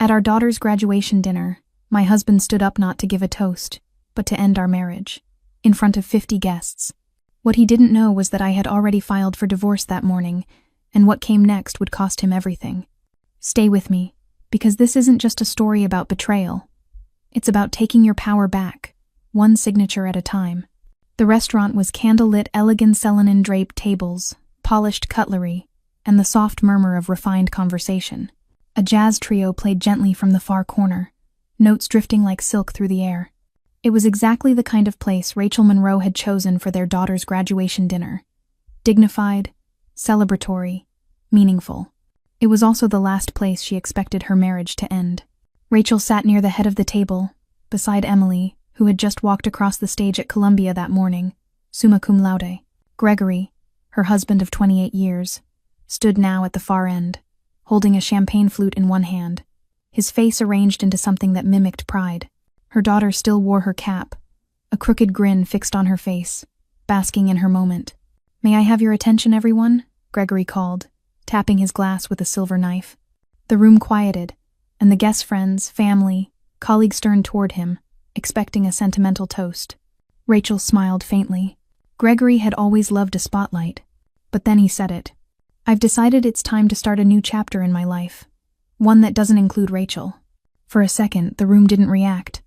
At our daughter's graduation dinner, my husband stood up not to give a toast, but to end our marriage, in front of 50 guests. What he didn't know was that I had already filed for divorce that morning, and what came next would cost him everything. Stay with me, because this isn't just a story about betrayal. It's about taking your power back, one signature at a time. The restaurant was candlelit, elegant selanin-draped tables, polished cutlery, and the soft murmur of refined conversation. A jazz trio played gently from the far corner, notes drifting like silk through the air. It was exactly the kind of place Rachel Monroe had chosen for their daughter's graduation dinner. Dignified, celebratory, meaningful. It was also the last place she expected her marriage to end. Rachel sat near the head of the table, beside Emily, who had just walked across the stage at Columbia that morning, summa cum laude. Gregory, her husband of 28 years, stood now at the far end, holding a champagne flute in one hand, his face arranged into something that mimicked pride. Her daughter still wore her cap, a crooked grin fixed on her face, basking in her moment. "May I have your attention, everyone?" Gregory called, tapping his glass with a silver knife. The room quieted, and the guests' friends, family, colleagues turned toward him, expecting a sentimental toast. Rachel smiled faintly. Gregory had always loved a spotlight, but then he said it. "I've decided it's time to start a new chapter in my life, one that doesn't include Rachel." For a second, the room didn't react,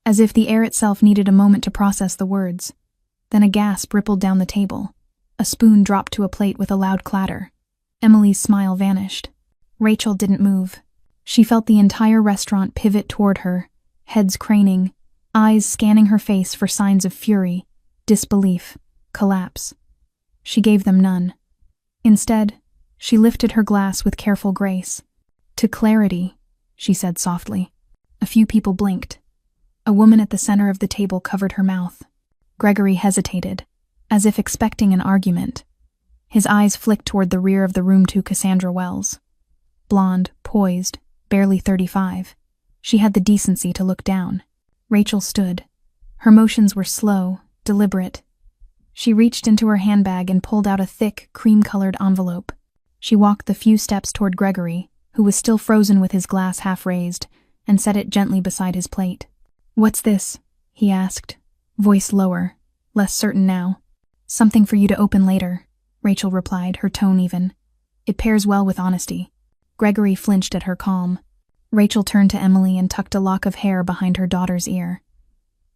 as if the air itself needed a moment to process the words. Then a gasp rippled down the table. A spoon dropped to a plate with a loud clatter. Emily's smile vanished. Rachel didn't move. She felt the entire restaurant pivot toward her, heads craning, eyes scanning her face for signs of fury, disbelief, collapse. She gave them none. Instead, she lifted her glass with careful grace. "To clarity," she said softly. A few people blinked. A woman at the center of the table covered her mouth. Gregory hesitated, as if expecting an argument. His eyes flicked toward the rear of the room to Cassandra Wells. Blonde, poised, barely 35. She had the decency to look down. Rachel stood. Her motions were slow, deliberate. She reached into her handbag and pulled out a thick, cream-colored envelope. She walked the few steps toward Gregory, who was still frozen with his glass half raised, and set it gently beside his plate. "What's this?" he asked, voice lower, less certain now. "Something for you to open later," Rachel replied, her tone even. "It pairs well with honesty." Gregory flinched at her calm. Rachel turned to Emily and tucked a lock of hair behind her daughter's ear.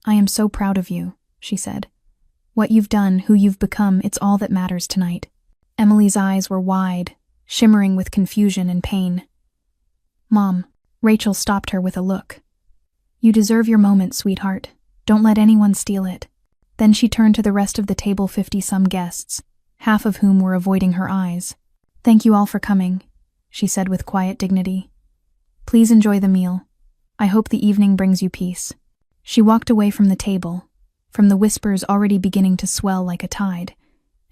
"I am so proud of you," she said. "What you've done, who you've become, it's all that matters tonight." Emily's eyes were wide, shimmering with confusion and pain. "Mom," Rachel stopped her with a look. "You deserve your moment, sweetheart. Don't let anyone steal it." Then she turned to the rest of the table, 50-some guests, half of whom were avoiding her eyes. "Thank you all for coming," she said with quiet dignity. "Please enjoy the meal. I hope the evening brings you peace." She walked away from the table, from the whispers already beginning to swell like a tide,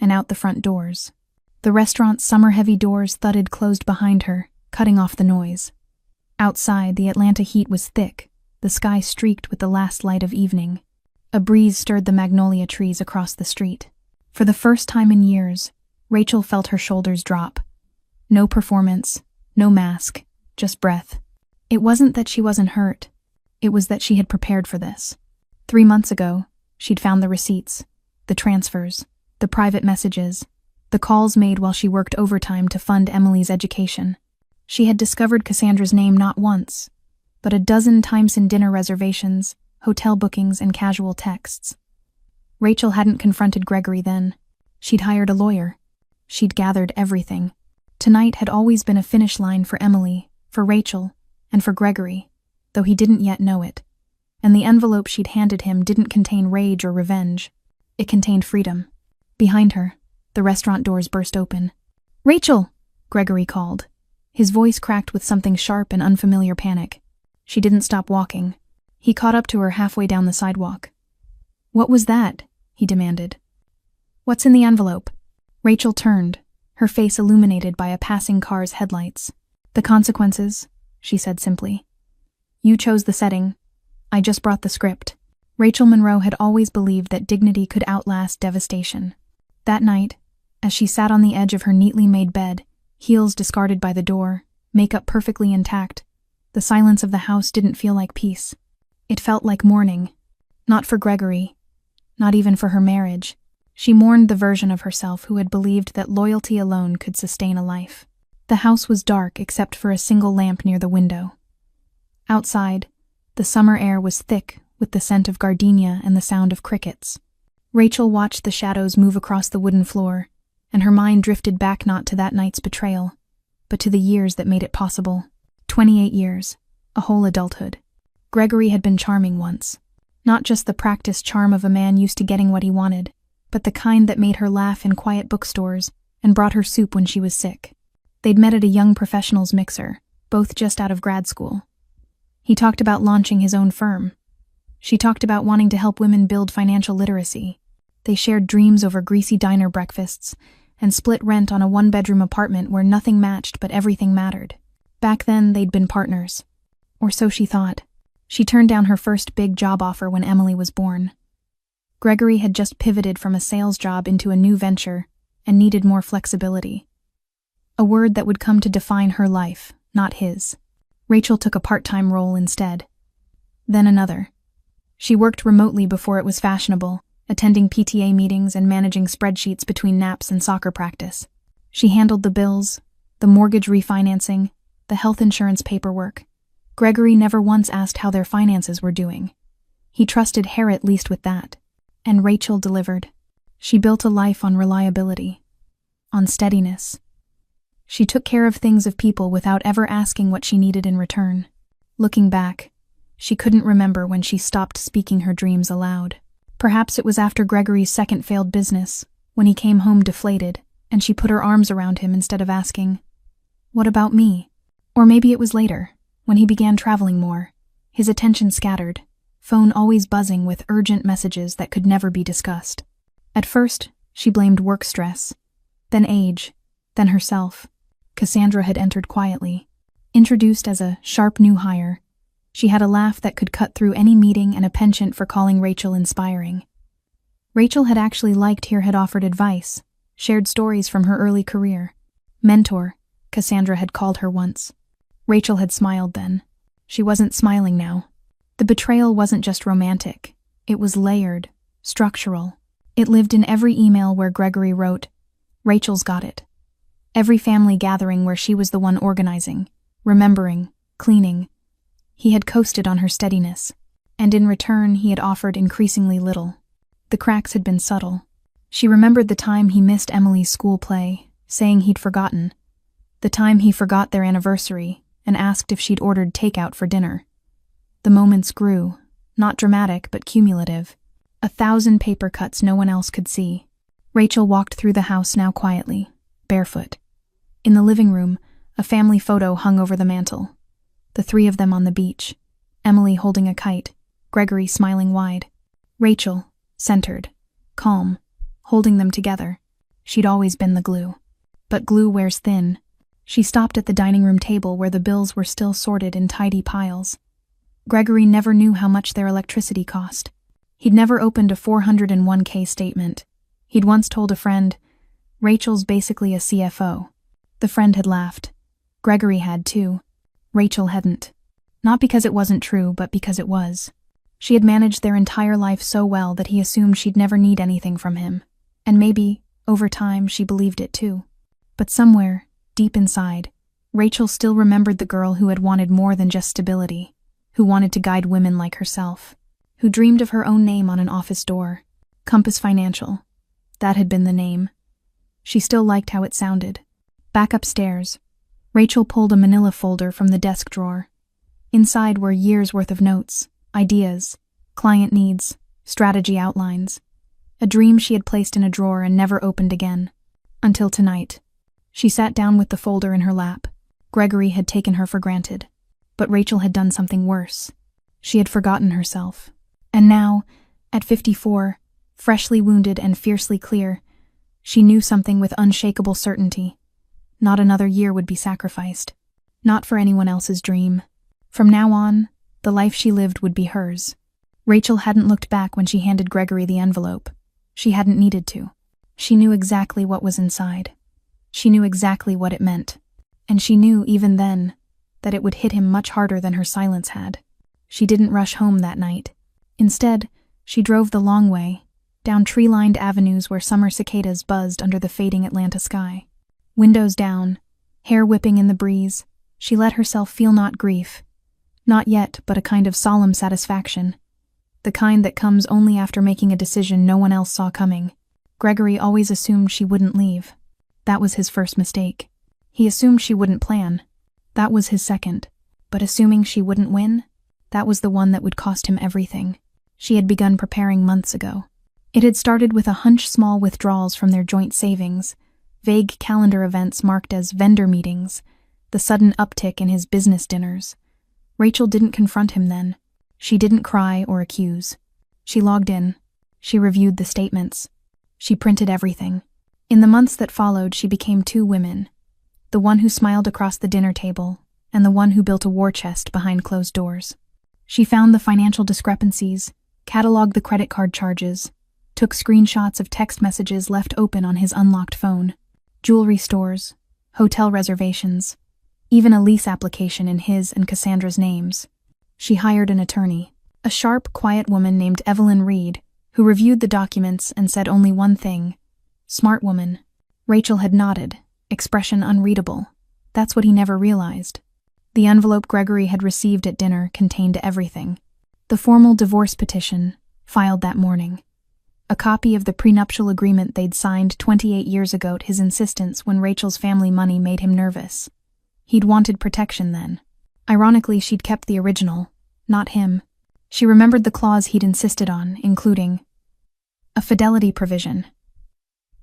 and out the front doors. The restaurant's summer-heavy doors thudded closed behind her, cutting off the noise. Outside, the Atlanta heat was thick, the sky streaked with the last light of evening. A breeze stirred the magnolia trees across the street. For the first time in years, Rachel felt her shoulders drop. No performance, no mask, just breath. It wasn't that she wasn't hurt. It was that she had prepared for this. 3 months ago, she'd found the receipts, the transfers, the private messages, the calls made while she worked overtime to fund Emily's education. She had discovered Cassandra's name not once, but a dozen times in dinner reservations, hotel bookings, and casual texts. Rachel hadn't confronted Gregory then. She'd hired a lawyer. She'd gathered everything. Tonight had always been a finish line for Emily, for Rachel, and for Gregory, though he didn't yet know it. And the envelope she'd handed him didn't contain rage or revenge. It contained freedom. Behind her, the restaurant doors burst open. "Rachel!" Gregory called. His voice cracked with something sharp and unfamiliar panic. She didn't stop walking. He caught up to her halfway down the sidewalk. "What was that?" he demanded. "What's in the envelope?" Rachel turned, her face illuminated by a passing car's headlights. "The consequences," she said simply. "You chose the setting. I just brought the script." Rachel Monroe had always believed that dignity could outlast devastation. That night, as she sat on the edge of her neatly made bed, heels discarded by the door, makeup perfectly intact, The silence of the house didn't feel like peace. It felt like mourning. Not for Gregory, not even for her marriage. She mourned the version of herself who had believed that loyalty alone could sustain a life. The house was dark except for a single lamp near the window. Outside, the summer air was thick with the scent of gardenia and the sound of crickets. Rachel watched the shadows move across the wooden floor, and her mind drifted back not to that night's betrayal, but to the years that made it possible. 28 years, a whole adulthood. Gregory had been charming once. Not just the practiced charm of a man used to getting what he wanted, but the kind that made her laugh in quiet bookstores and brought her soup when she was sick. They'd met at a young professionals mixer, both just out of grad school. He talked about launching his own firm. She talked about wanting to help women build financial literacy. They shared dreams over greasy diner breakfasts and split rent on a one-bedroom apartment where nothing matched but everything mattered. Back then, they'd been partners. Or so she thought. She turned down her first big job offer when Emily was born. Gregory had just pivoted from a sales job into a new venture and needed more flexibility. A word that would come to define her life, not his. Rachel took a part-time role instead. Then another. She worked remotely before it was fashionable, attending PTA meetings and managing spreadsheets between naps and soccer practice. She handled the bills, the mortgage refinancing, the health insurance paperwork. Gregory never once asked how their finances were doing. He trusted her at least with that. And Rachel delivered. She built a life on reliability, on steadiness. She took care of things of people without ever asking what she needed in return. Looking back, she couldn't remember when she stopped speaking her dreams aloud. Perhaps it was after Gregory's second failed business, when he came home deflated, and she put her arms around him instead of asking, "What about me?" Or maybe it was later, when he began traveling more, his attention scattered, phone always buzzing with urgent messages that could never be discussed. At first, she blamed work stress, then age, then herself. Cassandra had entered quietly. Introduced as a sharp new hire, she had a laugh that could cut through any meeting and a penchant for calling Rachel inspiring. Rachel had actually liked her had offered advice, shared stories from her early career. Mentor, Cassandra had called her once. Rachel had smiled then. She wasn't smiling now. The betrayal wasn't just romantic. It was layered, structural. It lived in every email where Gregory wrote, "Rachel's got it." Every family gathering where she was the one organizing, remembering, cleaning. He had coasted on her steadiness, and in return he had offered increasingly little. The cracks had been subtle. She remembered the time he missed Emily's school play, saying he'd forgotten. The time he forgot their anniversary and asked if she'd ordered takeout for dinner. The moments grew, not dramatic but cumulative. 1,000 paper cuts no one else could see. Rachel walked through the house now quietly, barefoot. In the living room, a family photo hung over the mantel. The three of them on the beach, Emily holding a kite, Gregory smiling wide. Rachel, centered, calm, holding them together. She'd always been the glue. But glue wears thin. She stopped at the dining room table where the bills were still sorted in tidy piles. Gregory never knew how much their electricity cost. He'd never opened a 401k statement. He'd once told a friend, "Rachel's basically a CFO." The friend had laughed. Gregory had too. Rachel hadn't. Not because it wasn't true, but because it was. She had managed their entire life so well that he assumed she'd never need anything from him. And maybe, over time, she believed it too. But somewhere, deep inside, Rachel still remembered the girl who had wanted more than just stability, who wanted to guide women like herself, who dreamed of her own name on an office door. Compass Financial. That had been the name. She still liked how it sounded. Back upstairs, Rachel pulled a manila folder from the desk drawer. Inside were years' worth of notes, ideas, client needs, strategy outlines. A dream she had placed in a drawer and never opened again. Until tonight. She sat down with the folder in her lap. Gregory had taken her for granted. But Rachel had done something worse. She had forgotten herself. And now, at 54, freshly wounded and fiercely clear, she knew something with unshakable certainty. Not another year would be sacrificed. Not for anyone else's dream. From now on, the life she lived would be hers. Rachel hadn't looked back when she handed Gregory the envelope. She hadn't needed to. She knew exactly what was inside. She knew exactly what it meant. And she knew, even then, that it would hit him much harder than her silence had. She didn't rush home that night. Instead, she drove the long way, down tree-lined avenues where summer cicadas buzzed under the fading Atlanta sky. Windows down, hair whipping in the breeze, she let herself feel not grief, not yet, but a kind of solemn satisfaction. The kind that comes only after making a decision no one else saw coming. Gregory always assumed she wouldn't leave. That was his first mistake. He assumed she wouldn't plan. That was his second. But assuming she wouldn't win, that was the one that would cost him everything. She had begun preparing months ago. It had started with a hunch small withdrawals from their joint savings, vague calendar events marked as vendor meetings, the sudden uptick in his business dinners. Rachel didn't confront him then. She didn't cry or accuse. She logged in. She reviewed the statements. She printed everything. In the months that followed, she became two women. The one who smiled across the dinner table, and the one who built a war chest behind closed doors. She found the financial discrepancies, cataloged the credit card charges, took screenshots of text messages left open on his unlocked phone, jewelry stores, hotel reservations, even a lease application in his and Cassandra's names. She hired an attorney, a sharp, quiet woman named Evelyn Reed, who reviewed the documents and said only one thing. Smart woman. Rachel had nodded, expression unreadable. That's what he never realized. The envelope Gregory had received at dinner contained everything. The formal divorce petition, filed that morning. A copy of the prenuptial agreement they'd signed 28 years ago at his insistence when Rachel's family money made him nervous. He'd wanted protection then. Ironically, she'd kept the original, not him. She remembered the clause he'd insisted on, including a fidelity provision.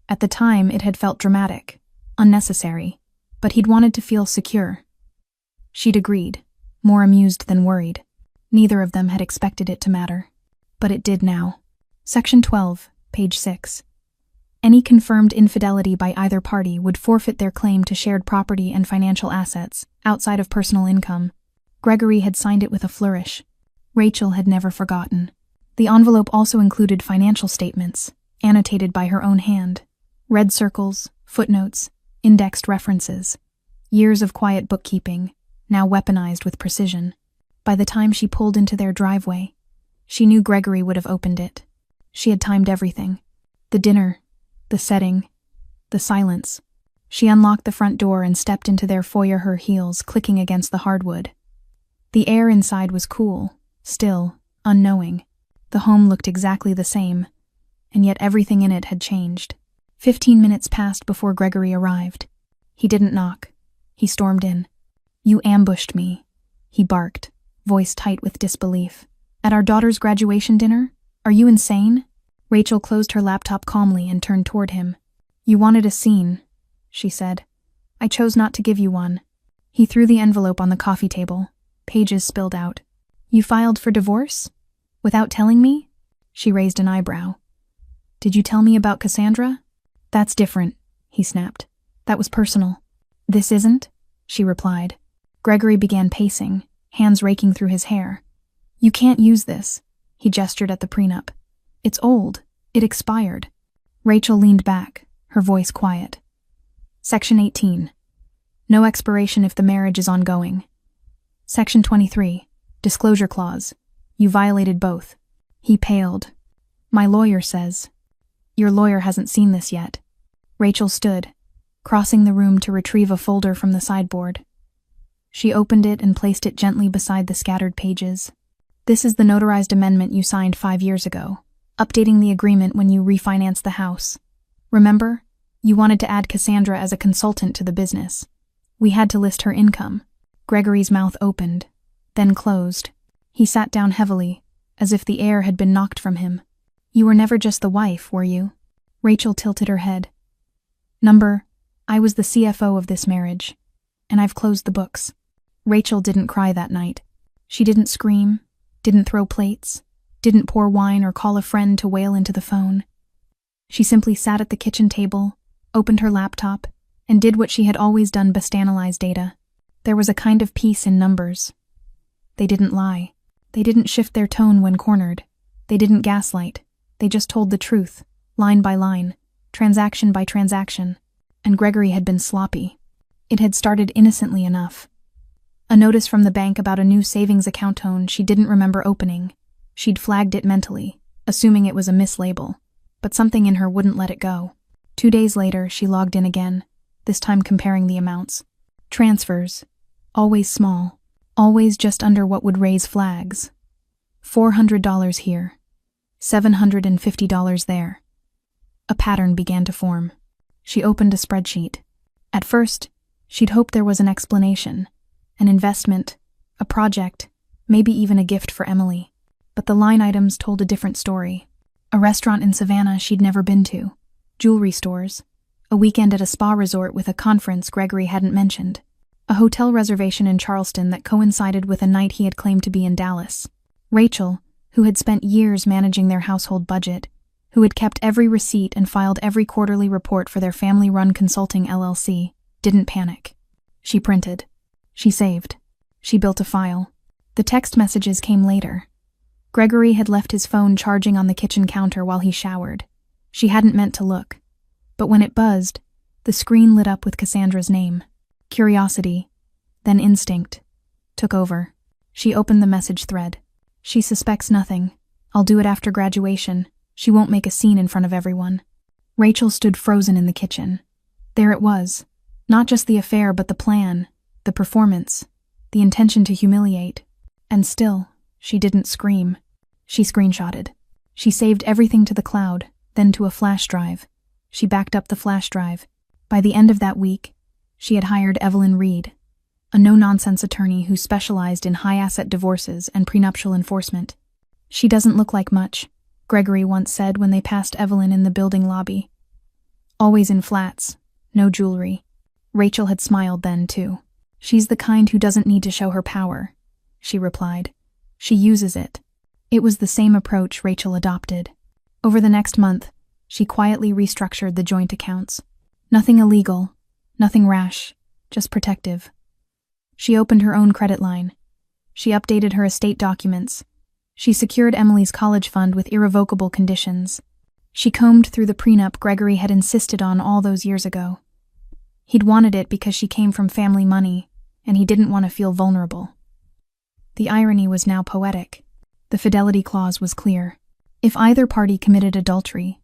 At the time, it had felt dramatic, unnecessary, but he'd wanted to feel secure. She'd agreed, more amused than worried. Neither of them had expected it to matter. But it did now. Section 12, page 6. Any confirmed infidelity by either party would forfeit their claim to shared property and financial assets, outside of personal income. Gregory had signed it with a flourish. Rachel had never forgotten. The envelope also included financial statements, annotated by her own hand. Red circles, footnotes, indexed references. Years of quiet bookkeeping, now weaponized with precision. By the time she pulled into their driveway, she knew Gregory would have opened it. She had timed everything. The dinner, the setting, the silence. She unlocked the front door and stepped into their foyer, her heels clicking against the hardwood. The air inside was cool, still, unknowing. The home looked exactly the same, and yet everything in it had changed. 15 minutes passed before Gregory arrived. He didn't knock. He stormed in. "You ambushed me," he barked, voice tight with disbelief. "At our daughter's graduation dinner? Are you insane?" Rachel closed her laptop calmly and turned toward him. "You wanted a scene," she said. "I chose not to give you one." He threw the envelope on the coffee table. Pages spilled out. "You filed for divorce? Without telling me?" She raised an eyebrow. "Did you tell me about Cassandra?" "That's different," he snapped. "That was personal." "This isn't?" she replied. Gregory began pacing, hands raking through his hair. "You can't use this." He gestured at the prenup. "It's old. It expired." Rachel leaned back, her voice quiet. Section 18. No expiration if the marriage is ongoing. Section 23. Disclosure clause. You violated both. He paled. "My lawyer says." "Your lawyer hasn't seen this yet." Rachel stood, crossing the room to retrieve a folder from the sideboard. She opened it and placed it gently beside the scattered pages. "This is the notarized amendment you signed 5 years ago, updating the agreement when you refinanced the house. Remember? You wanted to add Cassandra as a consultant to the business. We had to list her income." Gregory's mouth opened, then closed. He sat down heavily, as if the air had been knocked from him. "You were never just the wife, were you?" Rachel tilted her head. I was the CFO of this marriage, and I've closed the books." Rachel didn't cry that night. She didn't scream, didn't throw plates, didn't pour wine or call a friend to wail into the phone. She simply sat at the kitchen table, opened her laptop, and did what she had always done: best analyze data. There was a kind of peace in numbers. They didn't lie. They didn't shift their tone when cornered. They didn't gaslight. They just told the truth, line by line, transaction by transaction. And Gregory had been sloppy. It had started innocently enough. A notice from the bank about a new savings account she didn't remember opening. She'd flagged it mentally, assuming it was a mislabel, but something in her wouldn't let it go. 2 days later, she logged in again, this time comparing the amounts. Transfers. Always small. Always just under what would raise flags. $400 here. $750 there. A pattern began to form. She opened a spreadsheet. At first, she'd hoped there was an explanation, an investment, a project, maybe even a gift for Emily. But the line items told a different story. A restaurant in Savannah she'd never been to. Jewelry stores. A weekend at a spa resort with a conference Gregory hadn't mentioned. A hotel reservation in Charleston that coincided with a night he had claimed to be in Dallas. Rachel, who had spent years managing their household budget, who had kept every receipt and filed every quarterly report for their family-run consulting LLC, didn't panic. She printed. She saved. She built a file. The text messages came later. Gregory had left his phone charging on the kitchen counter while he showered. She hadn't meant to look. But when it buzzed, the screen lit up with Cassandra's name. Curiosity, then instinct, took over. She opened the message thread. She suspects nothing. I'll do it after graduation. She won't make a scene in front of everyone. Rachel stood frozen in the kitchen. There it was. Not just the affair, but the plan, the performance, the intention to humiliate. And still, she didn't scream. She screenshotted. She saved everything to the cloud, then to a flash drive. She backed up the flash drive. By the end of that week, she had hired Evelyn Reed, a no-nonsense attorney who specialized in high-asset divorces and prenuptial enforcement. She doesn't look like much, Gregory once said when they passed Evelyn in the building lobby. Always in flats, no jewelry. Rachel had smiled then, too. She's the kind who doesn't need to show her power, she replied. She uses it. It was the same approach Rachel adopted. Over the next month, she quietly restructured the joint accounts. Nothing illegal, nothing rash, just protective. She opened her own credit line. She updated her estate documents. She secured Emily's college fund with irrevocable conditions. She combed through the prenup Gregory had insisted on all those years ago. He'd wanted it because she came from family money, and he didn't want to feel vulnerable. The irony was now poetic. The fidelity clause was clear. If either party committed adultery,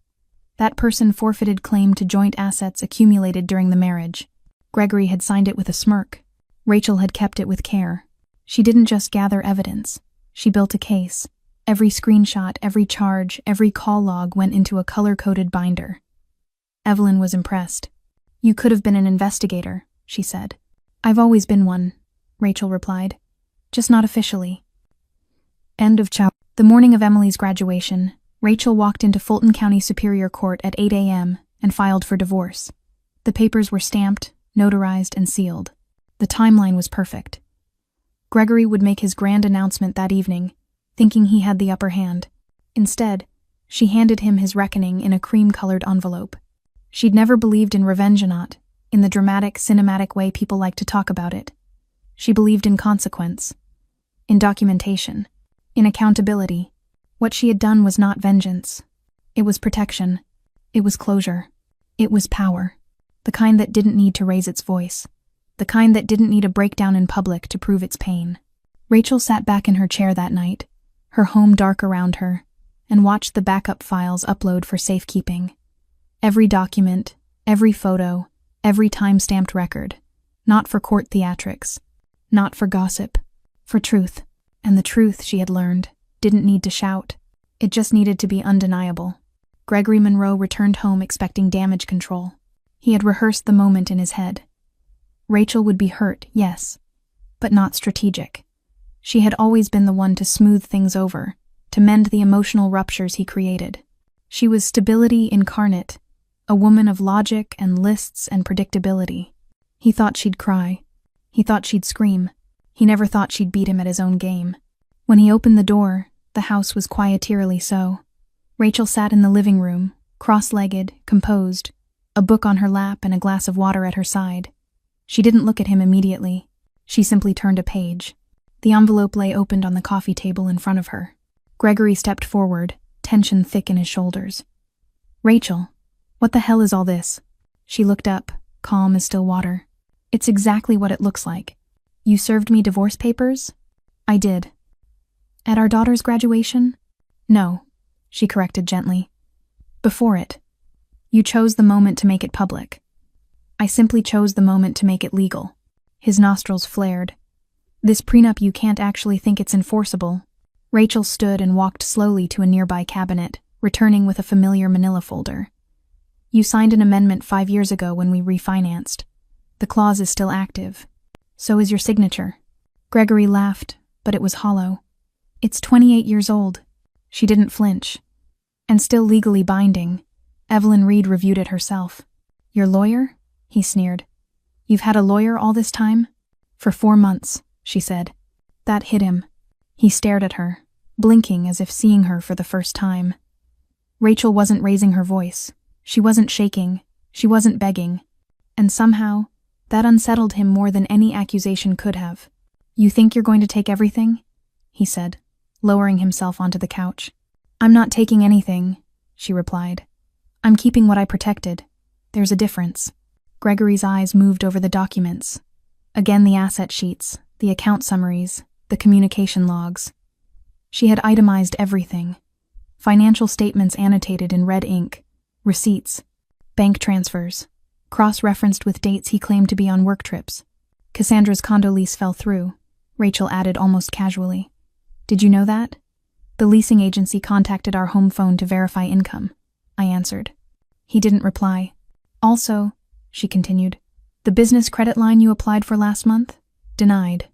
that person forfeited claim to joint assets accumulated during the marriage. Gregory had signed it with a smirk. Rachel had kept it with care. She didn't just gather evidence. She built a case. Every screenshot, every charge, every call log went into a color-coded binder. Evelyn was impressed. You could have been an investigator, she said. I've always been one, Rachel replied. Just not officially. End of chapter. The morning of Emily's graduation, Rachel walked into Fulton County Superior Court at 8 a.m. and filed for divorce. The papers were stamped, notarized, and sealed. The timeline was perfect. Gregory would make his grand announcement that evening, thinking he had the upper hand. Instead, she handed him his reckoning in a cream-colored envelope. She'd never believed in revengebytruth, in the dramatic, cinematic way people like to talk about it. She believed in consequence, in documentation, in accountability. What she had done was not vengeance. It was protection. It was closure. It was power. The kind that didn't need to raise its voice. The kind that didn't need a breakdown in public to prove its pain. Rachel sat back in her chair that night, her home dark around her, and watched the backup files upload for safekeeping. Every document, every photo, every time-stamped record. Not for court theatrics. Not for gossip. For truth. And the truth, she had learned, didn't need to shout. It just needed to be undeniable. Gregory Monroe returned home expecting damage control. He had rehearsed the moment in his head. Rachel would be hurt, yes, but not strategic. She had always been the one to smooth things over, to mend the emotional ruptures he created. She was stability incarnate, a woman of logic and lists and predictability. He thought she'd cry. He thought she'd scream. He never thought she'd beat him at his own game. When he opened the door, the house was quieterly so. Rachel sat in the living room, cross-legged, composed, a book on her lap and a glass of water at her side. She didn't look at him immediately. She simply turned a page. The envelope lay opened on the coffee table in front of her. Gregory stepped forward, tension thick in his shoulders. Rachel, what the hell is all this? She looked up, calm as still water. It's exactly what it looks like. You served me divorce papers? I did. At our daughter's graduation? No, she corrected gently. Before it. You chose the moment to make it public. I simply chose the moment to make it legal. His nostrils flared. This prenup, you can't actually think it's enforceable. Rachel stood and walked slowly to a nearby cabinet, returning with a familiar manila folder. You signed an amendment 5 years ago when we refinanced. The clause is still active. So is your signature. Gregory laughed, but it was hollow. It's 28 years old. She didn't flinch. And still legally binding. Evelyn Reed reviewed it herself. Your lawyer? He sneered. You've had a lawyer all this time? For 4 months, she said. That hit him. He stared at her, blinking as if seeing her for the first time. Rachel wasn't raising her voice. She wasn't shaking. She wasn't begging. And somehow, that unsettled him more than any accusation could have. You think you're going to take everything? He said, lowering himself onto the couch. I'm not taking anything, she replied. I'm keeping what I protected. There's a difference. Gregory's eyes moved over the documents. Again the asset sheets, the account summaries, the communication logs. She had itemized everything. Financial statements annotated in red ink, receipts, bank transfers, cross-referenced with dates he claimed to be on work trips. Cassandra's condo lease fell through, Rachel added almost casually. Did you know that? The leasing agency contacted our home phone to verify income, I answered. He didn't reply. Also, she continued, the business credit line you applied for last month? Denied.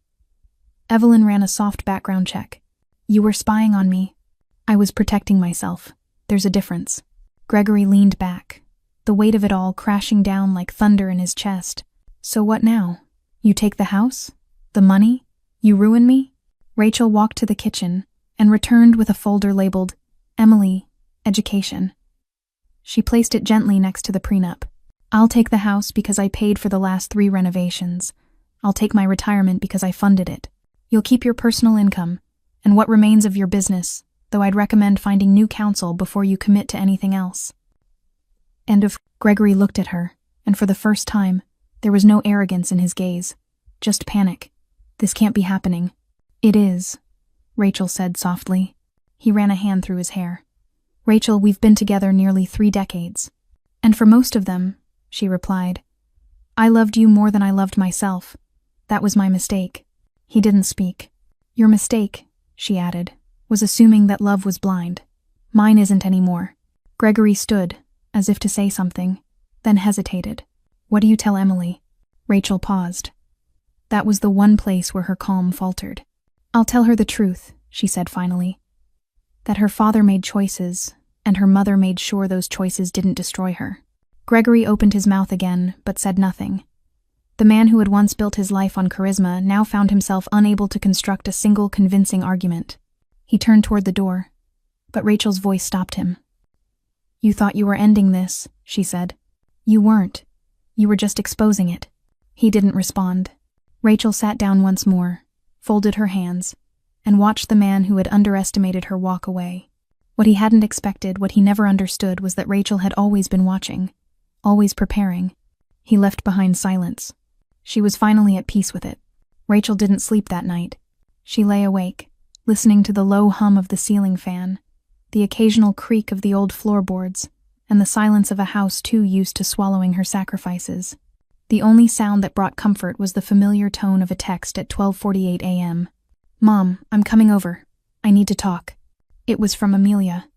Evelyn ran a soft background check. You were spying on me. I was protecting myself. There's a difference. Gregory leaned back, the weight of it all crashing down like thunder in his chest. So what now? You take the house? The money? You ruin me? Rachel walked to the kitchen and returned with a folder labeled, Emily, Education. She placed it gently next to the prenup. I'll take the house because I paid for the last 3 renovations. I'll take my retirement because I funded it. You'll keep your personal income, and what remains of your business, though I'd recommend finding new counsel before you commit to anything else. Gregory looked at her, and for the first time, there was no arrogance in his gaze. Just panic. This can't be happening. It is, Rachel said softly. He ran a hand through his hair. Rachel, we've been together nearly 3 decades. And for most of them, she replied, I loved you more than I loved myself. That was my mistake. He didn't speak. Your mistake, she added, was assuming that love was blind. Mine isn't anymore. Gregory stood, as if to say something, then hesitated. What do you tell Emily? Rachel paused. That was the one place where her calm faltered. I'll tell her the truth, she said finally. That her father made choices, and her mother made sure those choices didn't destroy her. Gregory opened his mouth again, but said nothing. The man who had once built his life on charisma now found himself unable to construct a single convincing argument. He turned toward the door, but Rachel's voice stopped him. You thought you were ending this, she said. You weren't. You were just exposing it. He didn't respond. Rachel sat down once more, folded her hands, and watched the man who had underestimated her walk away. What he hadn't expected, what he never understood, was that Rachel had always been watching, always preparing. He left behind silence. She was finally at peace with it. Rachel didn't sleep that night. She lay awake, listening to the low hum of the ceiling fan, the occasional creak of the old floorboards, and the silence of a house too used to swallowing her sacrifices. The only sound that brought comfort was the familiar tone of a text at 12:48 a.m. Mom, I'm coming over. I need to talk. It was from Amelia.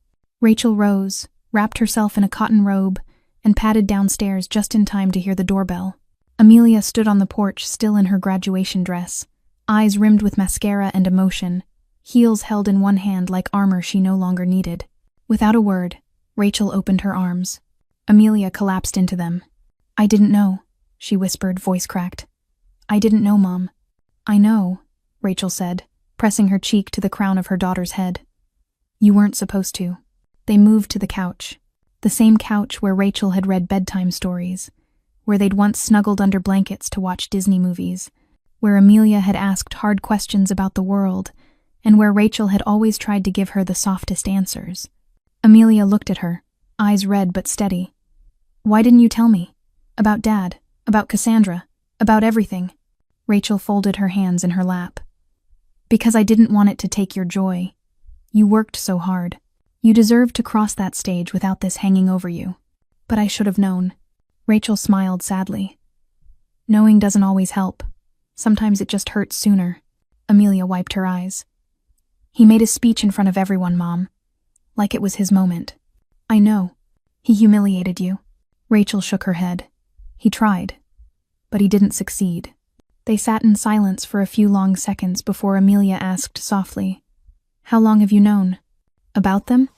Rachel rose, wrapped herself in a cotton robe, and padded downstairs just in time to hear the doorbell. Amelia stood on the porch, still in her graduation dress, eyes rimmed with mascara and emotion, heels held in one hand like armor she no longer needed. Without a word, Rachel opened her arms. Amelia collapsed into them. I didn't know, she whispered, voice cracked. I didn't know, Mom. I know, Rachel said, pressing her cheek to the crown of her daughter's head. You weren't supposed to. They moved to the couch. The same couch where Rachel had read bedtime stories, where they'd once snuggled under blankets to watch Disney movies, where Amelia had asked hard questions about the world, and where Rachel had always tried to give her the softest answers. Amelia looked at her, eyes red but steady. Why didn't you tell me? About Dad, about Cassandra, about everything. Rachel folded her hands in her lap. Because I didn't want it to take your joy. You worked so hard. You deserved to cross that stage without this hanging over you. But I should have known. Rachel smiled sadly. Knowing doesn't always help. Sometimes it just hurts sooner. Amelia wiped her eyes. He made a speech in front of everyone, Mom. Like it was his moment. I know. He humiliated you. Rachel shook her head. He tried. But he didn't succeed. They sat in silence for a few long seconds before Amelia asked softly, How long have you known? About them?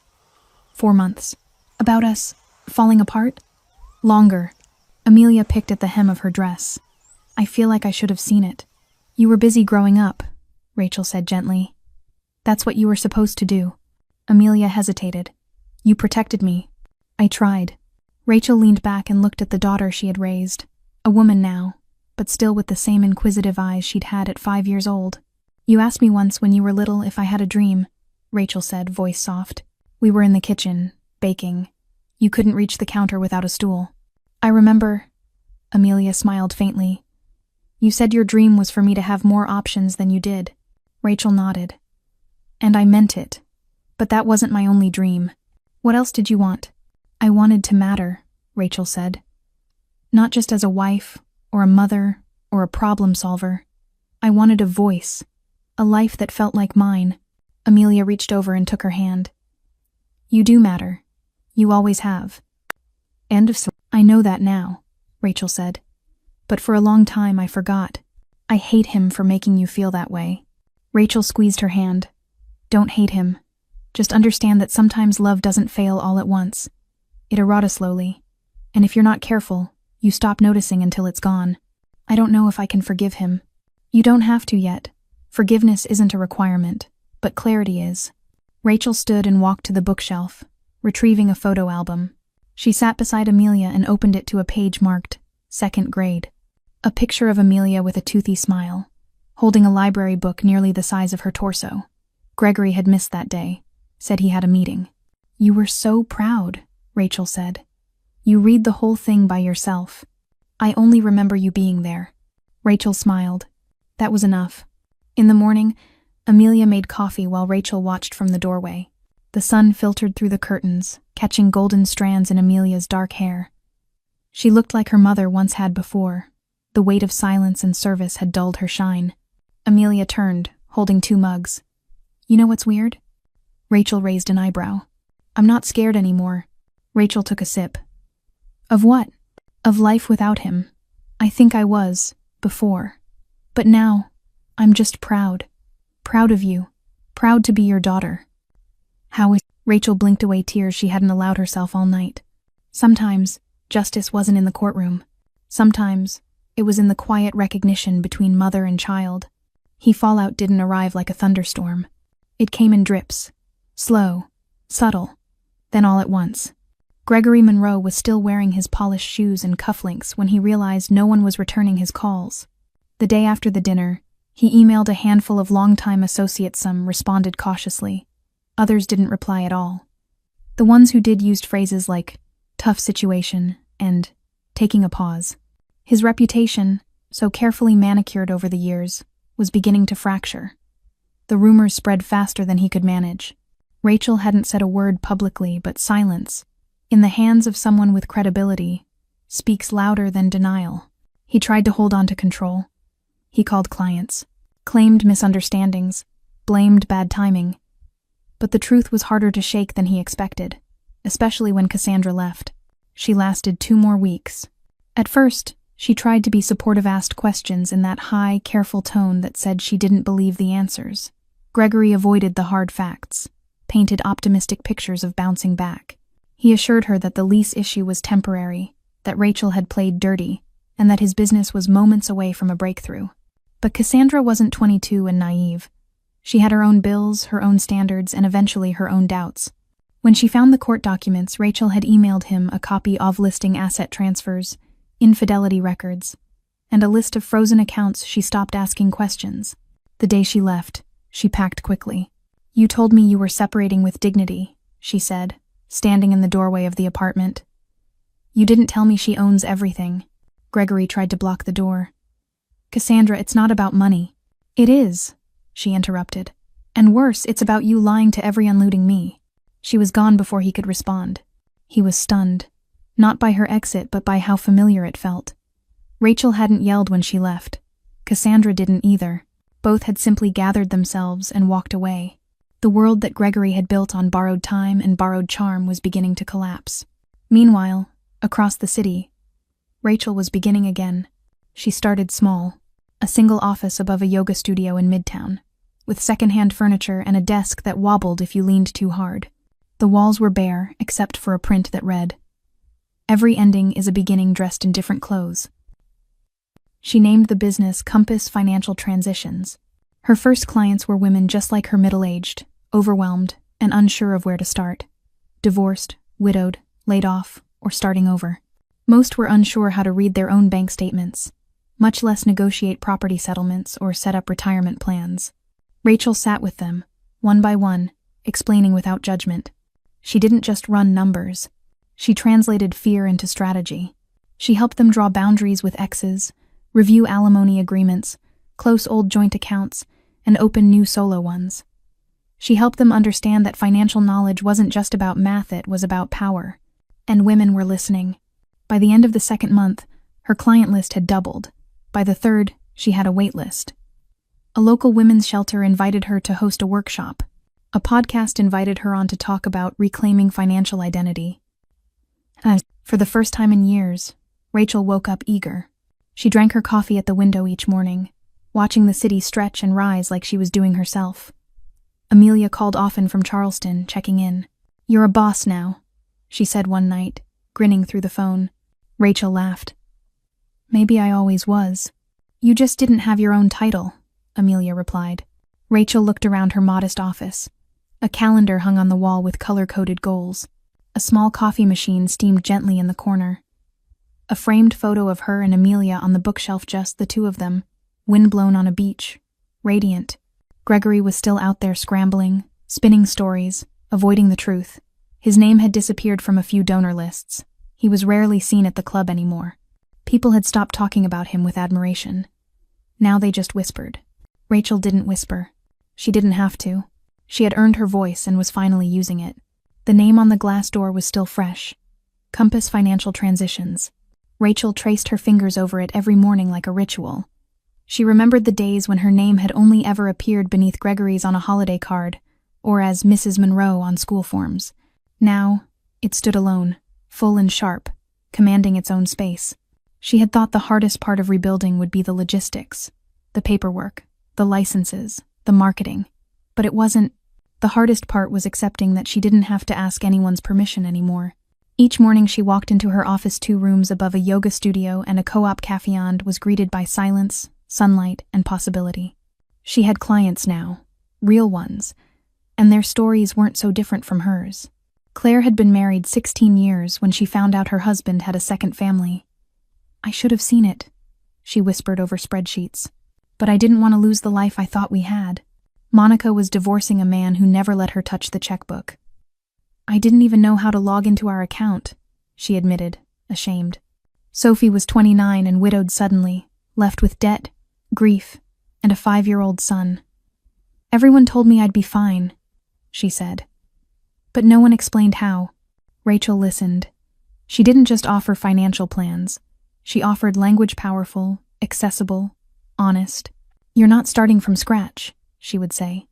4 months. About us falling apart? Longer. Amelia picked at the hem of her dress. I feel like I should have seen it. You were busy growing up, Rachel said gently. That's what you were supposed to do. Amelia hesitated. You protected me. I tried. Rachel leaned back and looked at the daughter she had raised. A woman now, but still with the same inquisitive eyes she'd had at 5 years old. You asked me once when you were little if I had a dream, Rachel said, voice soft. We were in the kitchen, baking. You couldn't reach the counter without a stool. I remember. Amelia smiled faintly. You said your dream was for me to have more options than you did. Rachel nodded. And I meant it. But that wasn't my only dream. What else did you want? I wanted to matter, Rachel said. Not just as a wife, or a mother, or a problem solver. I wanted a voice, a life that felt like mine. Amelia reached over and took her hand. You do matter. You always have. End of story. I know that now, Rachel said. But for a long time I forgot. I hate him for making you feel that way. Rachel squeezed her hand. Don't hate him. Just understand that sometimes love doesn't fail all at once. It erodes slowly. And if you're not careful, you stop noticing until it's gone. I don't know if I can forgive him. You don't have to yet. Forgiveness isn't a requirement, but clarity is. Rachel stood and walked to the bookshelf, retrieving a photo album. She sat beside Amelia and opened it to a page marked 2nd grade. A picture of Amelia with a toothy smile, holding a library book nearly the size of her torso. Gregory had missed that day, said he had a meeting. You were so proud, Rachel said. You read the whole thing by yourself. I only remember you being there. Rachel smiled. That was enough. In the morning, Amelia made coffee while Rachel watched from the doorway. The sun filtered through the curtains, catching golden strands in Amelia's dark hair. She looked like her mother once had before. The weight of silence and service had dulled her shine. Amelia turned, holding 2 mugs. You know what's weird? Rachel raised an eyebrow. I'm not scared anymore. Rachel took a sip. Of what? Of life without him. I think I was, before. But now, I'm just proud. Proud of you. Proud to be your daughter. How is... Rachel blinked away tears she hadn't allowed herself all night. Sometimes, justice wasn't in the courtroom. Sometimes, it was in the quiet recognition between mother and child. Fallout didn't arrive like a thunderstorm. It came in drips. Slow. Subtle. Then all at once. Gregory Monroe was still wearing his polished shoes and cufflinks when he realized no one was returning his calls. The day after the dinner, he emailed a handful of longtime associates. Some responded cautiously. Others didn't reply at all. The ones who did used phrases like, tough situation, and taking a pause. His reputation, so carefully manicured over the years, was beginning to fracture. The rumors spread faster than he could manage. Rachel hadn't said a word publicly, but silence, in the hands of someone with credibility, speaks louder than denial. He tried to hold on to control. He called clients, claimed misunderstandings, blamed bad timing. But the truth was harder to shake than he expected, especially when Cassandra left. She lasted 2 more weeks. At first, she tried to be supportive, asked questions in that high, careful tone that said she didn't believe the answers. Gregory avoided the hard facts, painted optimistic pictures of bouncing back. He assured her that the lease issue was temporary, that Rachel had played dirty, and that his business was moments away from a breakthrough. But Cassandra wasn't 22 and naive. She had her own bills, her own standards, and eventually her own doubts. When she found the court documents, Rachel had emailed him a copy of listing asset transfers, infidelity records, and a list of frozen accounts. She stopped asking questions. The day she left, she packed quickly. You told me you were separating with dignity, she said, standing in the doorway of the apartment. You didn't tell me she owns everything. Gregory tried to block the door. Cassandra, it's not about money. It is, she interrupted. And worse, it's about you lying to every unlooting me. She was gone before he could respond. He was stunned, not by her exit but by how familiar it felt. Rachel hadn't yelled when she left. Cassandra didn't either. Both had simply gathered themselves and walked away. The world that Gregory had built on borrowed time and borrowed charm was beginning to collapse. Meanwhile, across the city, Rachel was beginning again. She started small, a single office above a yoga studio in Midtown, with secondhand furniture and a desk that wobbled if you leaned too hard. The walls were bare, except for a print that read, "Every ending is a beginning dressed in different clothes." She named the business Compass Financial Transitions. Her first clients were women just like her, middle-aged, overwhelmed, and unsure of where to start. Divorced, widowed, laid off, or starting over. Most were unsure how to read their own bank statements, much less negotiate property settlements or set up retirement plans. Rachel sat with them, one by one, explaining without judgment. She didn't just run numbers. She translated fear into strategy. She helped them draw boundaries with exes, review alimony agreements, close old joint accounts, and open new solo ones. She helped them understand that financial knowledge wasn't just about math, it was about power. And women were listening. By the end of the second month, her client list had doubled. By the third, she had a wait list. A local women's shelter invited her to host a workshop. A podcast invited her on to talk about reclaiming financial identity. And for the first time in years, Rachel woke up eager. She drank her coffee at the window each morning, watching the city stretch and rise like she was doing herself. Amelia called often from Charleston, checking in. "You're a boss now," she said one night, grinning through the phone. Rachel laughed. "Maybe I always was." "You just didn't have your own title," Amelia replied. Rachel looked around her modest office. A calendar hung on the wall with color-coded goals. A small coffee machine steamed gently in the corner. A framed photo of her and Amelia on the bookshelf, just the two of them, windblown on a beach, radiant. Gregory was still out there scrambling, spinning stories, avoiding the truth. His name had disappeared from a few donor lists. He was rarely seen at the club anymore. People had stopped talking about him with admiration. Now they just whispered. Rachel didn't whisper. She didn't have to. She had earned her voice and was finally using it. The name on the glass door was still fresh. Compass Financial Transitions. Rachel traced her fingers over it every morning like a ritual. She remembered the days when her name had only ever appeared beneath Gregory's on a holiday card, or as Mrs. Monroe on school forms. Now, it stood alone, full and sharp, commanding its own space. She had thought the hardest part of rebuilding would be the logistics, the paperwork, the licenses, the marketing. But it wasn't. The hardest part was accepting that she didn't have to ask anyone's permission anymore. Each morning she walked into her office, 2 rooms above a yoga studio and a co-op cafe, and was greeted by silence, sunlight, and possibility. She had clients now, real ones, and their stories weren't so different from hers. Claire had been married 16 years when she found out her husband had a second family. "I should have seen it," she whispered over spreadsheets. "But I didn't want to lose the life I thought we had." Monica was divorcing a man who never let her touch the checkbook. "I didn't even know how to log into our account," she admitted, ashamed. Sophie was 29 and widowed suddenly, left with debt, grief, and a 5-year-old son. "Everyone told me I'd be fine," she said. But no one explained how. Rachel listened. She didn't just offer financial plans. She offered language powerful, accessible, honest. "You're not starting from scratch," she would say.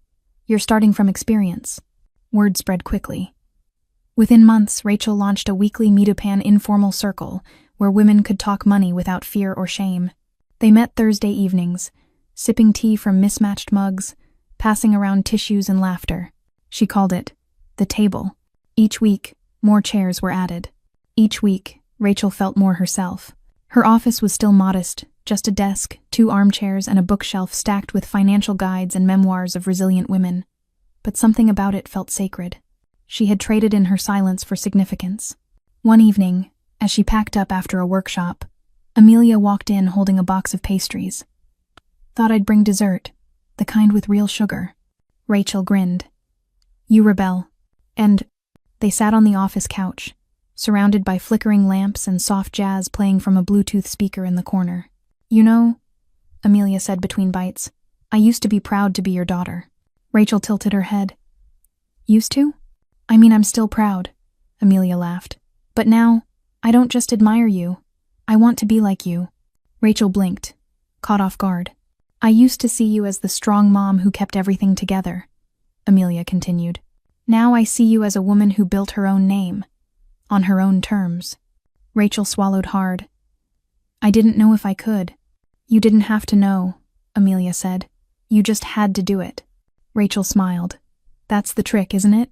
"You're starting from experience." Word spread quickly. Within months, Rachel launched a weekly Meetupan informal circle where women could talk money without fear or shame. They met Thursday evenings, sipping tea from mismatched mugs, passing around tissues and laughter. She called it the table. Each week, more chairs were added. Each week, Rachel felt more herself. Her office was still modest, just a desk, 2 armchairs, and a bookshelf stacked with financial guides and memoirs of resilient women. But something about it felt sacred. She had traded in her silence for significance. One evening, as she packed up after a workshop, Amelia walked in holding a box of pastries. "Thought I'd bring dessert, the kind with real sugar." Rachel grinned. "You rebel." And they sat on the office couch, surrounded by flickering lamps and soft jazz playing from a Bluetooth speaker in the corner. "You know, Amelia said between bites. I used to be proud to be your daughter. Rachel tilted her head. Used to? I mean, I'm still proud, Amelia laughed. But now, I don't just admire you. I want to be like you. Rachel blinked, caught off guard. I used to see you as the strong mom who kept everything together, Amelia continued. Now I see you as a woman who built her own name, on her own terms. Rachel swallowed hard. I didn't know if I could. You didn't have to know, Amelia said. You just had to do it. Rachel smiled. That's the trick, isn't it?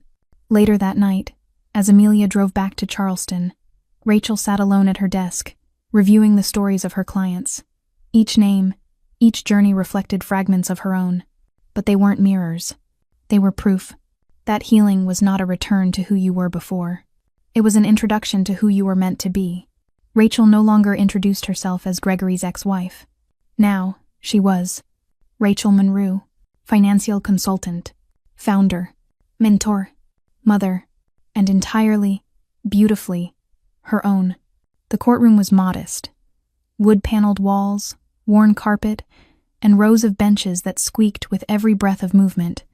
Later that night, as Amelia drove back to Charleston, Rachel sat alone at her desk, reviewing the stories of her clients. Each name, each journey reflected fragments of her own, but they weren't mirrors. They were proof. That healing was not a return to who you were before. It was an introduction to who you were meant to be. Rachel no longer introduced herself as Gregory's ex-wife. Now, she was Rachel Monroe, financial consultant, founder, mentor, mother, and entirely, beautifully, her own. The courtroom was modest. Wood-paneled walls, worn carpet, and rows of benches that squeaked with every breath of movement.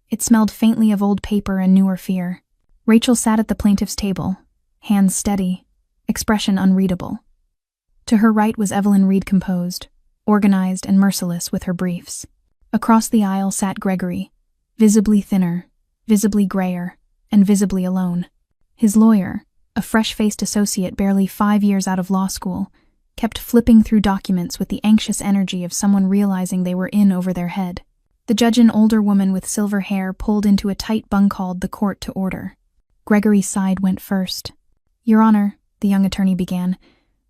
It smelled faintly of old paper and newer fear. Rachel sat at the plaintiff's table, hands steady, expression unreadable. To her right was Evelyn Reed, composed, organized and merciless with her briefs. Across the aisle sat Gregory, visibly thinner, visibly grayer, and visibly alone. His lawyer, a fresh-faced associate barely 5 years out of law school, kept flipping through documents with the anxious energy of someone realizing they were in over their head. The judge, an older woman with silver hair, pulled into a tight bunk called the court to order. Gregory's side went first. Your Honor, the young attorney began,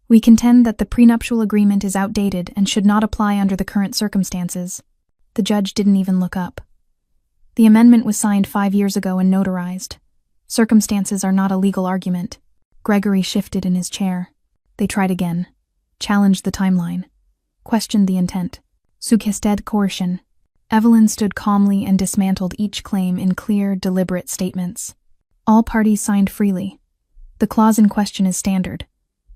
we contend that the prenuptial agreement is outdated and should not apply under the current circumstances. The judge didn't even look up. The amendment was signed 5 years ago and notarized. Circumstances are not a legal argument. Gregory shifted in his chair. They tried again. Challenged the timeline. Questioned the intent. Suggested coercion. Evelyn stood calmly and dismantled each claim in clear, deliberate statements. All parties signed freely. The clause in question is standard.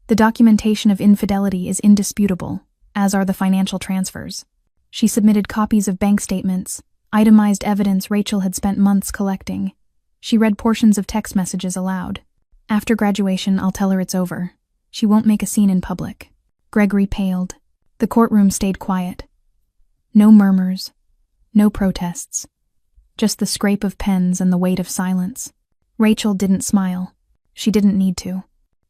The documentation of infidelity is indisputable, as are the financial transfers. She submitted copies of bank statements, itemized evidence Rachel had spent months collecting. She read portions of text messages aloud. After graduation, I'll tell her it's over. She won't make a scene in public. Gregory paled. The courtroom stayed quiet. No murmurs. No protests. Just the scrape of pens and the weight of silence. Rachel didn't smile. She didn't need to.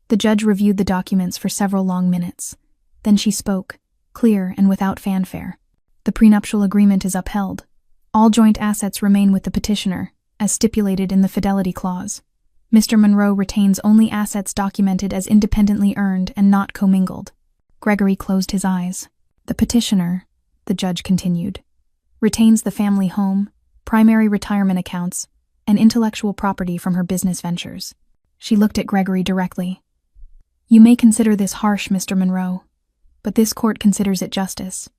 The judge reviewed the documents for several long minutes. Then she spoke, clear and without fanfare. The prenuptial agreement is upheld. All joint assets remain with the petitioner, as stipulated in the fidelity clause. Mr. Monroe retains only assets documented as independently earned and not commingled. Gregory closed his eyes. The petitioner, the judge continued, retains the family home, primary retirement accounts, and intellectual property from her business ventures. She looked at Gregory directly. You may consider this harsh, Mr. Monroe, but this court considers it justice.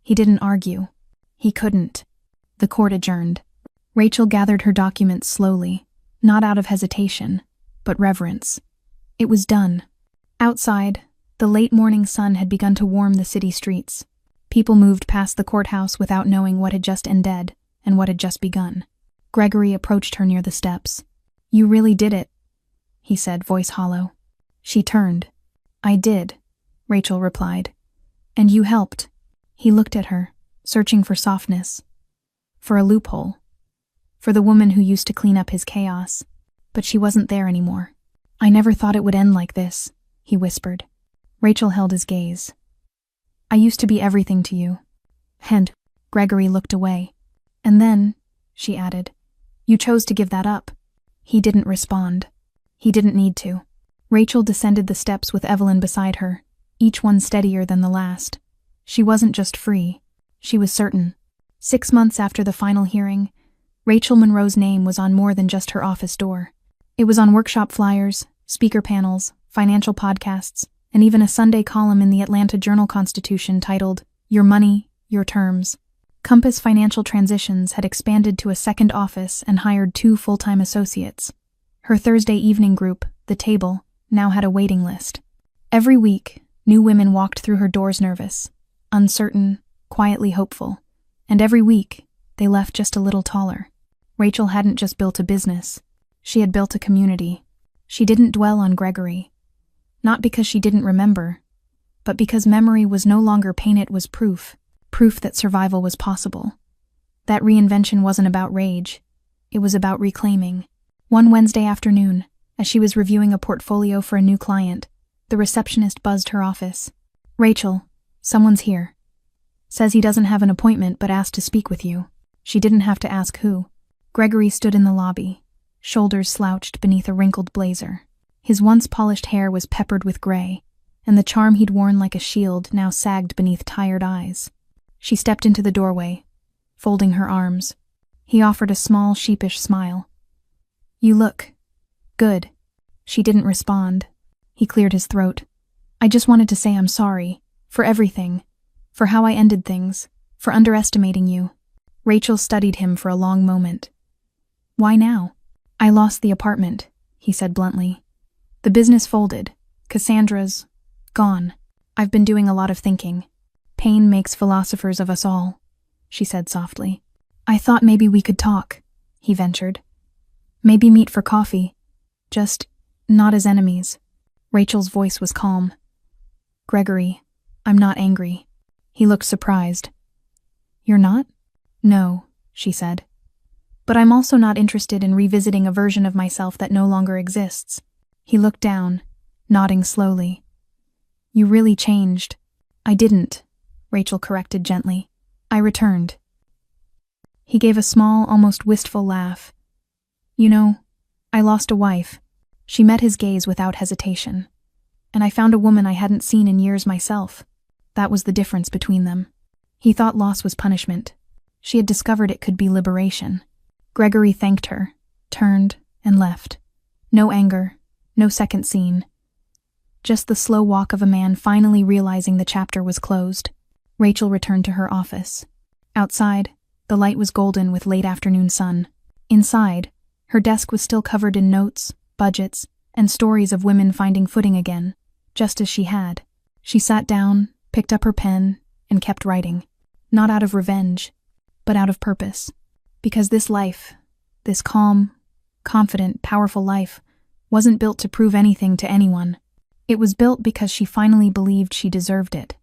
He didn't argue. He couldn't. The court adjourned. Rachel gathered her documents slowly, not out of hesitation, but reverence. It was done. Outside, the late morning sun had begun to warm the city streets. People moved past the courthouse without knowing what had just ended and what had just begun. Gregory approached her near the steps. You really did it, he said, voice hollow. She turned. I did, Rachel replied. And you helped. He looked at her, searching for softness. For a loophole. For the woman who used to clean up his chaos. But she wasn't there anymore. I never thought it would end like this, he whispered. Rachel held his gaze. I used to be everything to you. And Gregory looked away. And then, she added, you chose to give that up. He didn't respond. He didn't need to. Rachel descended the steps with Evelyn beside her, each one steadier than the last. She wasn't just free. She was certain. 6 months after the final hearing, Rachel Monroe's name was on more than just her office door. It was on workshop flyers, speaker panels, financial podcasts, and even a Sunday column in the Atlanta Journal-Constitution titled, Your Money, Your Terms. Compass Financial Transitions had expanded to a second office and hired 2 full-time associates. Her Thursday evening group, The Table, now had a waiting list. Every week, new women walked through her doors nervous, uncertain, quietly hopeful, and every week, they left just a little taller. Rachel hadn't just built a business. She had built a community. She didn't dwell on Gregory. Not because she didn't remember, but because memory was no longer pain, it was proof. Proof that survival was possible. That reinvention wasn't about rage. It was about reclaiming. One Wednesday afternoon, as she was reviewing a portfolio for a new client, the receptionist buzzed her office. "Rachel, someone's here. Says he doesn't have an appointment but asked to speak with you." She didn't have to ask who. Gregory stood in the lobby, shoulders slouched beneath a wrinkled blazer. His once polished hair was peppered with gray, and the charm he'd worn like a shield now sagged beneath tired eyes. She stepped into the doorway, folding her arms. He offered a small, sheepish smile. "You look good." She didn't respond. He cleared his throat. "I just wanted to say I'm sorry. For everything. For how I ended things. For underestimating you." Rachel studied him for a long moment. "Why now?" "I lost the apartment," he said bluntly. "The business folded. Cassandra's gone. I've been doing a lot of thinking. Pain makes philosophers of us all," she said softly. "I thought maybe we could talk," he ventured. "Maybe meet for coffee. Just not as enemies." Rachel's voice was calm. "Gregory, I'm not angry." He looked surprised. "You're not?" "No," she said. "But I'm also not interested in revisiting a version of myself that no longer exists." He looked down, nodding slowly. "You really changed." "I didn't," Rachel corrected gently. "I returned." He gave a small, almost wistful laugh. "You know, I lost a wife." She met his gaze without hesitation. "And I found a woman I hadn't seen in years myself." That was the difference between them. He thought loss was punishment. She had discovered it could be liberation. Gregory thanked her, turned, and left. No anger, no second scene. Just the slow walk of a man finally realizing the chapter was closed. Rachel returned to her office. Outside, the light was golden with late afternoon sun. Inside, her desk was still covered in notes, budgets, and stories of women finding footing again, just as she had. She sat down, picked up her pen, and kept writing. Not out of revenge, but out of purpose. Because this life, this calm, confident, powerful life, wasn't built to prove anything to anyone. It was built because she finally believed she deserved it.